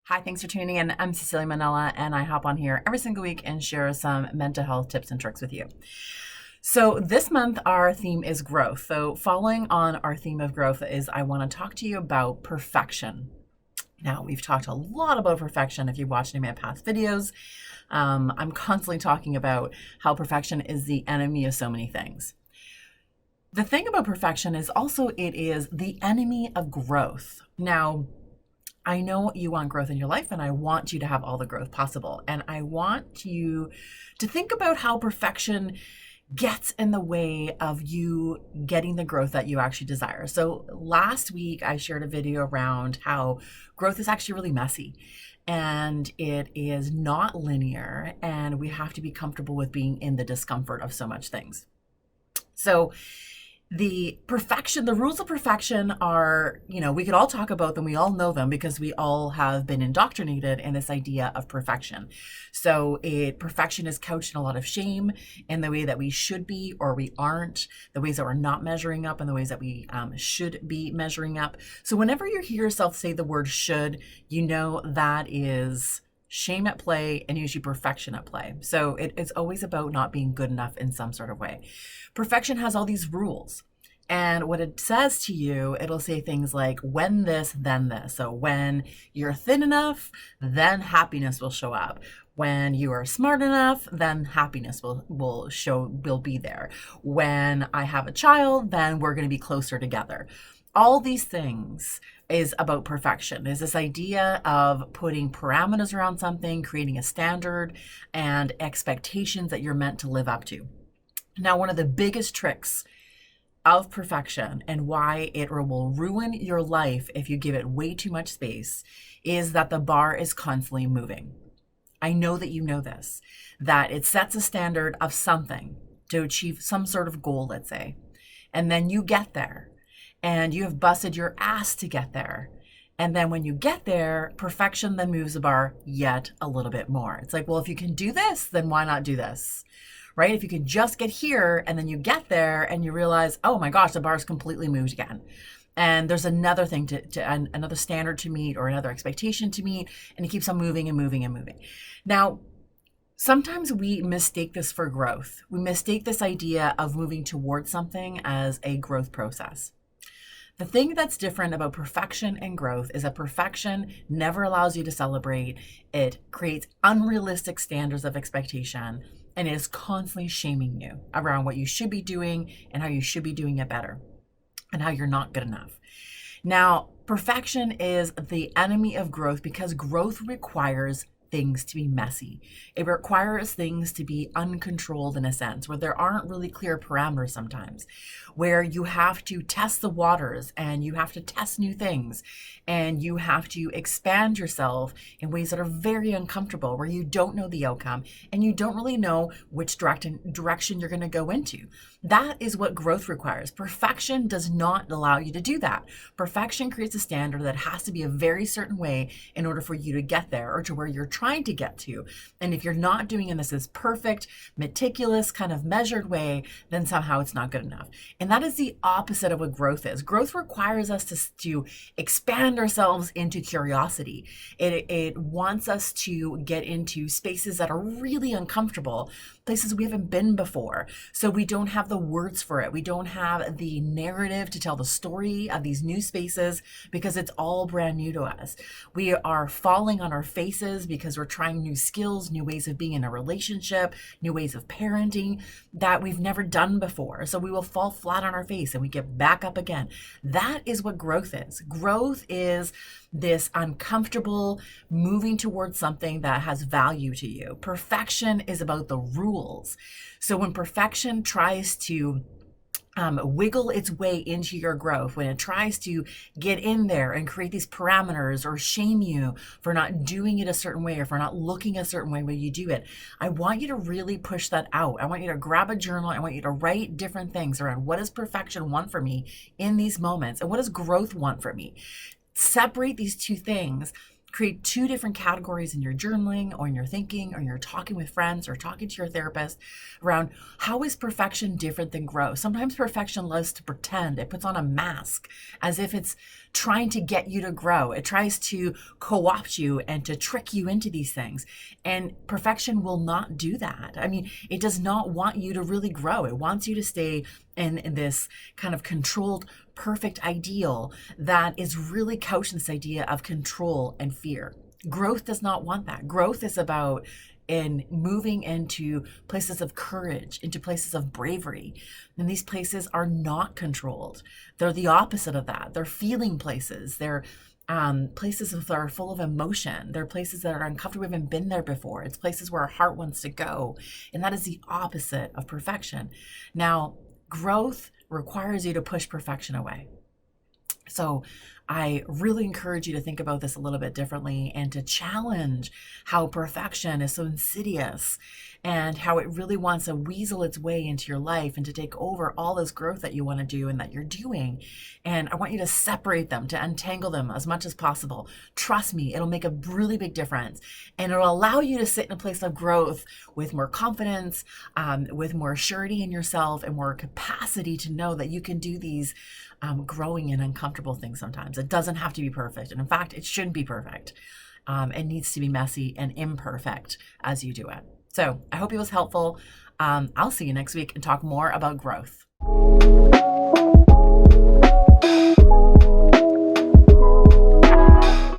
Hi, thanks for tuning in. I'm Cecilia Manella, and I hop on here every single week and share some mental health tips and tricks with you. So this month, our theme is growth. So following on our theme of growth is I want to talk to you about perfection. Now, we've talked a lot about perfection if you've watched any of my past videos. I'm constantly talking about how perfection is the enemy of so many things. The thing about perfection is also it is the enemy of growth. Now, I know you want growth in your life, and I want you to have all the growth possible. And I want you to think about how perfection gets in the way of you getting the growth that you actually desire. So last week, I shared a video around how growth is actually really messy and it is not linear, and we have to be comfortable with being in the discomfort of so much things. So the rules of perfection are, we could all talk about them. We all know them because we all have been indoctrinated in this idea of perfection. So perfection is couched in a lot of shame in the way that we should be or we aren't, the ways that we're not measuring up and the ways that we should be measuring up. So whenever you hear yourself say the word should, you know that is shame at play and usually perfection at play. So it's always about not being good enough in some sort of way. Perfection has all these rules. And what it says to you, it'll say things like, when this, then this. So when you're thin enough, then happiness will show up. When you are smart enough, then happiness will be there. When I have a child, then we're going to be closer together. All these things is about perfection. Is this idea of putting parameters around something, creating a standard and expectations that you're meant to live up to. Now, one of the biggest tricks of perfection and why it will ruin your life if you give it way too much space is that the bar is constantly moving. I know that you know this, that it sets a standard of something to achieve some sort of goal, let's say, and then you get there and you have busted your ass to get there. And then when you get there, perfection then moves the bar yet a little bit more. It's like, well, if you can do this, then why not do this? Right? If you can just get here and then you get there and you realize, oh my gosh, the bar's completely moved again. And there's another thing another standard to meet or another expectation to meet, and it keeps on moving and moving and moving. Now, sometimes we mistake this for growth. We mistake this idea of moving towards something as a growth process. The thing that's different about perfection and growth is that perfection never allows you to celebrate. It creates unrealistic standards of expectation, and it is constantly shaming you around what you should be doing and how you should be doing it better and how you're not good enough. Now, perfection is the enemy of growth because growth requires things to be messy. It requires things to be uncontrolled in a sense, where there aren't really clear parameters sometimes, where you have to test the waters and you have to test new things and you have to expand yourself in ways that are very uncomfortable, where you don't know the outcome and you don't really know which direction you're going to go into. That is what growth requires. Perfection does not allow you to do that. Perfection creates a standard that has to be a very certain way in order for you to get there or to where you're trying to get to. And if you're not doing it in this perfect, meticulous, kind of measured way, then somehow it's not good enough. And that is the opposite of what growth is. Growth requires us to expand ourselves into curiosity. It wants us to get into spaces that are really uncomfortable, places we haven't been before. So we don't have the words for it. We don't have the narrative to tell the story of these new spaces because it's all brand new to us. We are falling on our faces because we're trying new skills, new ways of being in a relationship, new ways of parenting that we've never done before. So we will fall flat on our face and we get back up again. That is what growth is. Growth is this uncomfortable moving towards something that has value to you. Perfection is about the rules. So when perfection tries to wiggle its way into your growth, when it tries to get in there and create these parameters or shame you for not doing it a certain way or for not looking a certain way when you do it, I want you to really push that out. I want you to grab a journal. I want you to write different things around what does perfection want for me in these moments and what does growth want for me. Separate these two things create two different categories in your journaling or in your thinking or you're talking with friends or talking to your therapist around how is perfection different than growth. Sometimes perfection loves to pretend. It puts on a mask as if it's trying to get you to grow. It tries to co-opt you and to trick you into these things. And perfection will not do that. I mean, it does not want you to really grow. It wants you to stay in this kind of controlled, perfect ideal that is really couched in this idea of control and fear. Growth does not want that. Growth is about in moving into places of courage, into places of bravery. And these places are not controlled. They're the opposite of that. They're feeling places. They're places that are full of emotion. They're places that are uncomfortable. We haven't been there before. It's places where our heart wants to go. And that is the opposite of perfection. Now, growth requires you to push perfection away. So I really encourage you to think about this a little bit differently and to challenge how perfection is so insidious and how it really wants to weasel its way into your life and to take over all this growth that you want to do and that you're doing. And I want you to separate them, to untangle them as much as possible. Trust me, it'll make a really big difference. And it'll allow you to sit in a place of growth with more confidence, with more surety in yourself and more capacity to know that you can do these growing and uncomfortable things sometimes. It doesn't have to be perfect. And in fact, it shouldn't be perfect. It needs to be messy and imperfect as you do it. So I hope it was helpful. I'll see you next week and talk more about growth.